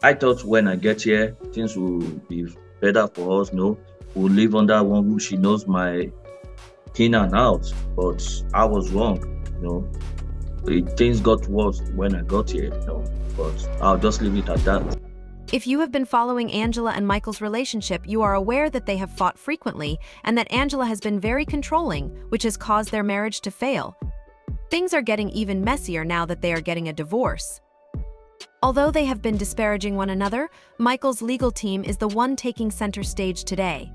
I thought when I get here, things will be better for us. No, we'll live under one roof. She knows my in and out, but I was wrong. You know, things got worse when I got here. But I'll just leave it at that. If you have been following Angela and Michael's relationship, you are aware that they have fought frequently and that Angela has been very controlling, which has caused their marriage to fail. Things are getting even messier now that they are getting a divorce. Although they have been disparaging one another, Michael's legal team is the one taking center stage today.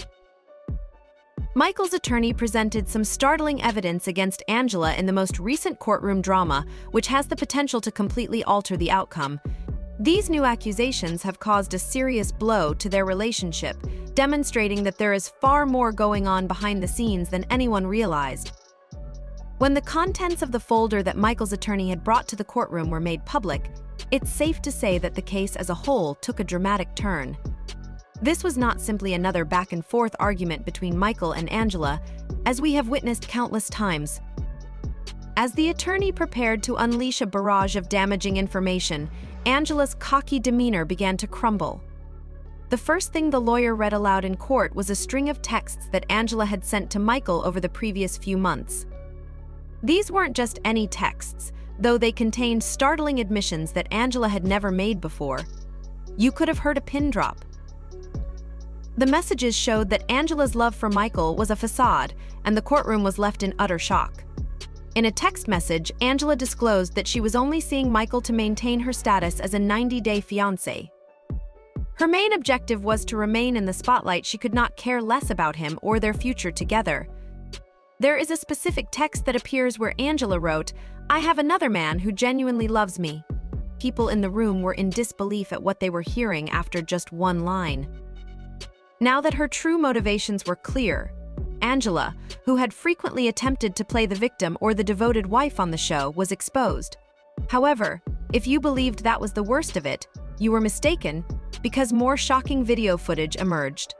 Michael's attorney presented some startling evidence against Angela in the most recent courtroom drama, which has the potential to completely alter the outcome. These new accusations have caused a serious blow to their relationship, demonstrating that there is far more going on behind the scenes than anyone realized. When the contents of the folder that Michael's attorney had brought to the courtroom were made public, it's safe to say that the case as a whole took a dramatic turn. This was not simply another back-and-forth argument between Michael and Angela, as we have witnessed countless times. As the attorney prepared to unleash a barrage of damaging information, Angela's cocky demeanor began to crumble. The first thing the lawyer read aloud in court was a string of texts that Angela had sent to Michael over the previous few months. These weren't just any texts, though they contained startling admissions that Angela had never made before. You could have heard a pin drop. The messages showed that Angela's love for Michael was a facade, and the courtroom was left in utter shock. In a text message, Angela disclosed that she was only seeing Michael to maintain her status as a 90-day fiancé. Her main objective was to remain in the spotlight. She could not care less about him or their future together. There is a specific text that appears where Angela wrote, "I have another man who genuinely loves me." People in the room were in disbelief at what they were hearing after just one line. Now that her true motivations were clear, Angela, who had frequently attempted to play the victim or the devoted wife on the show, was exposed. However, if you believed that was the worst of it, you were mistaken, because more shocking video footage emerged.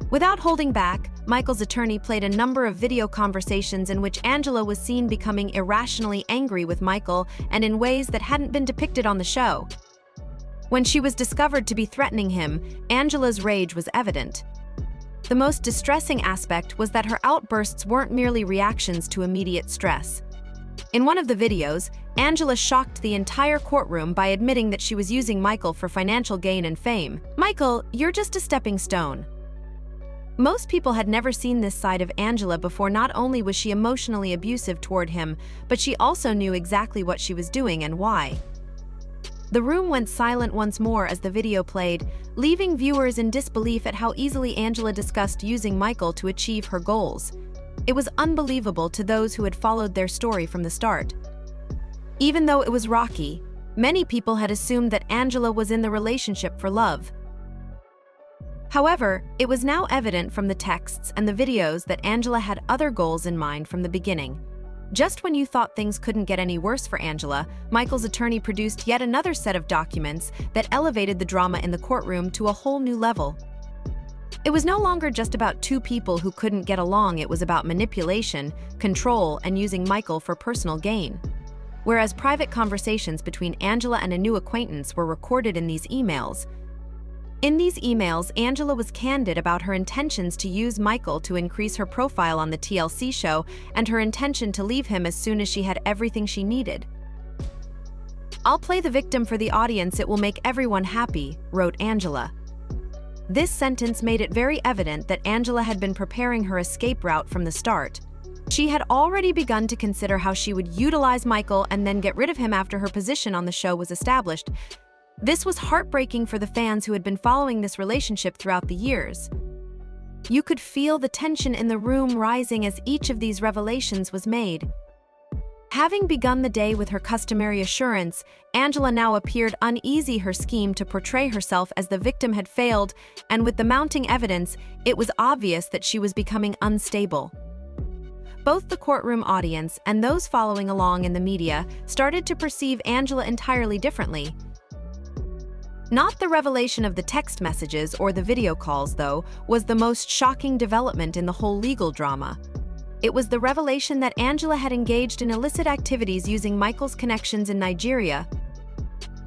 Without holding back, Michael's attorney played a number of video conversations in which Angela was seen becoming irrationally angry with Michael and in ways that hadn't been depicted on the show. When she was discovered to be threatening him, Angela's rage was evident. The most distressing aspect was that her outbursts weren't merely reactions to immediate stress. In one of the videos, Angela shocked the entire courtroom by admitting that she was using Michael for financial gain and fame. "Michael, you're just a stepping stone." Most people had never seen this side of Angela before. Not only was she emotionally abusive toward him, but she also knew exactly what she was doing and why. The room went silent once more as the video played, leaving viewers in disbelief at how easily Angela discussed using Michael to achieve her goals. It was unbelievable to those who had followed their story from the start. Even though it was rocky, many people had assumed that Angela was in the relationship for love. However, it was now evident from the texts and the videos that Angela had other goals in mind from the beginning. Just when you thought things couldn't get any worse for Angela, Michael's attorney produced yet another set of documents that elevated the drama in the courtroom to a whole new level. It was no longer just about two people who couldn't get along. It was about manipulation, control, and using Michael for personal gain. Whereas private conversations between Angela and a new acquaintance were recorded in these emails. In these emails, Angela was candid about her intentions to use Michael to increase her profile on the TLC show and her intention to leave him as soon as she had everything she needed. "I'll play the victim for the audience. It will make everyone happy," wrote Angela. This sentence made it very evident that Angela had been preparing her escape route from the start. She had already begun to consider how she would utilize Michael and then get rid of him after her position on the show was established. This was heartbreaking for the fans who had been following this relationship throughout the years. You could feel the tension in the room rising as each of these revelations was made. Having begun the day with her customary assurance, Angela now appeared uneasy. Her scheme to portray herself as the victim had failed, and with the mounting evidence, it was obvious that she was becoming unstable. Both the courtroom audience and those following along in the media started to perceive Angela entirely differently. Not the revelation of the text messages or the video calls, though, was the most shocking development in the whole legal drama. It was the revelation that Angela had engaged in illicit activities using Michael's connections in Nigeria.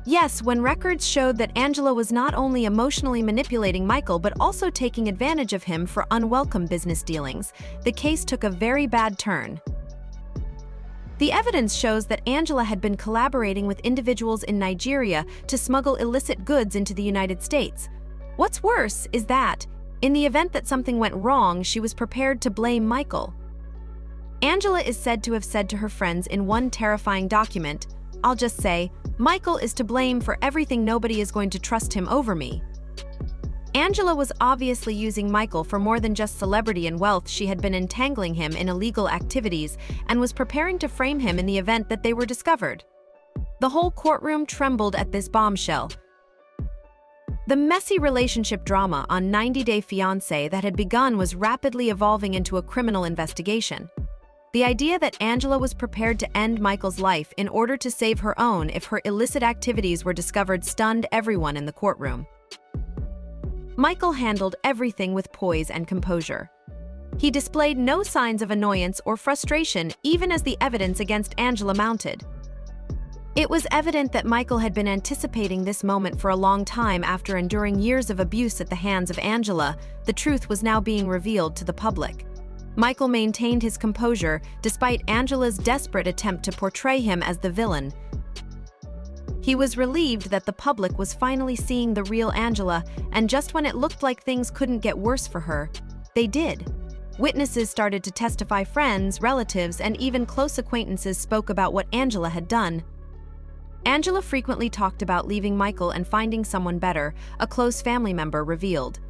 Yes, when records showed that Angela was not only emotionally manipulating Michael but also taking advantage of him for unwelcome business dealings, the case took a very bad turn. The evidence shows that Angela had been collaborating with individuals in Nigeria to smuggle illicit goods into the United States. What's worse is that, in the event that something went wrong, she was prepared to blame Michael. Angela is said to have said to her friends in one terrifying document, "I'll just say, Michael is to blame for everything, nobody is going to trust him over me." Angela was obviously using Michael for more than just celebrity and wealth. She had been entangling him in illegal activities and was preparing to frame him in the event that they were discovered. The whole courtroom trembled at this bombshell. The messy relationship drama on 90 Day Fiancé that had begun was rapidly evolving into a criminal investigation. The idea that Angela was prepared to end Michael's life in order to save her own if her illicit activities were discovered stunned everyone in the courtroom. Michael handled everything with poise and composure. He displayed no signs of annoyance or frustration even as the evidence against Angela mounted. It was evident that Michael had been anticipating this moment for a long time. After enduring years of abuse at the hands of Angela, the truth was now being revealed to the public. Michael maintained his composure despite Angela's desperate attempt to portray him as the villain. He was relieved that the public was finally seeing the real Angela, and just when it looked like things couldn't get worse for her, they did. Witnesses started to testify, friends, relatives, and even close acquaintances spoke about what Angela had done. Angela frequently talked about leaving Michael and finding someone better, a close family member revealed.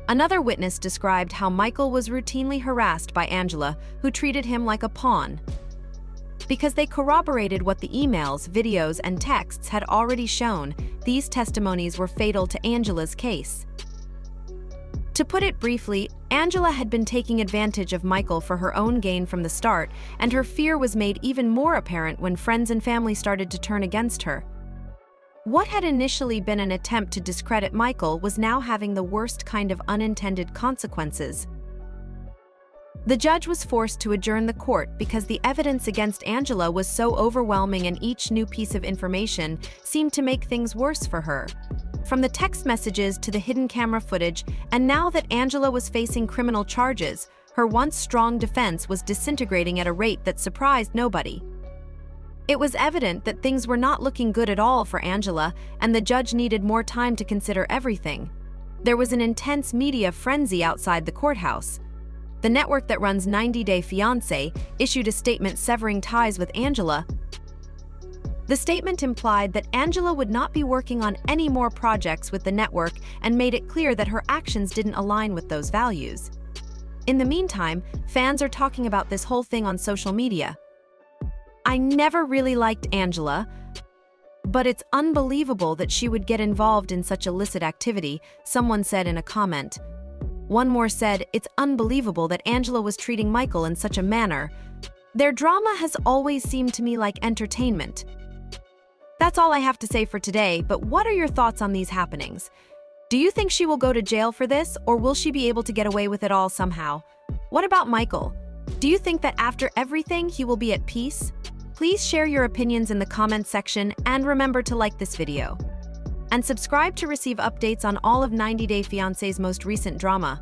Another witness described how Michael was routinely harassed by Angela, who treated him like a pawn. Because they corroborated what the emails, videos, and texts had already shown, these testimonies were fatal to Angela's case. To put it briefly, Angela had been taking advantage of Michael for her own gain from the start, and her fear was made even more apparent when friends and family started to turn against her. What had initially been an attempt to discredit Michael was now having the worst kind of unintended consequences. The judge was forced to adjourn the court because the evidence against Angela was so overwhelming, and each new piece of information seemed to make things worse for her. From the text messages to the hidden camera footage, and now that Angela was facing criminal charges, her once strong defense was disintegrating at a rate that surprised nobody. It was evident that things were not looking good at all for Angela, and the judge needed more time to consider everything. There was an intense media frenzy outside the courthouse. The network that runs 90 Day Fiancé issued a statement severing ties with Angela. The statement implied that Angela would not be working on any more projects with the network and made it clear that her actions didn't align with those values. In the meantime, fans are talking about this whole thing on social media. "I never really liked Angela, but it's unbelievable that she would get involved in such illicit activity," someone said in a comment. One more said, "It's unbelievable that Angela was treating Michael in such a manner. Their drama has always seemed to me like entertainment." That's all I have to say for today, but what are your thoughts on these happenings? Do you think she will go to jail for this, or will she be able to get away with it all somehow? What about Michael? Do you think that after everything he will be at peace? Please share your opinions in the comments section, and remember to like this video. And subscribe to receive updates on all of 90 Day Fiancé's most recent drama.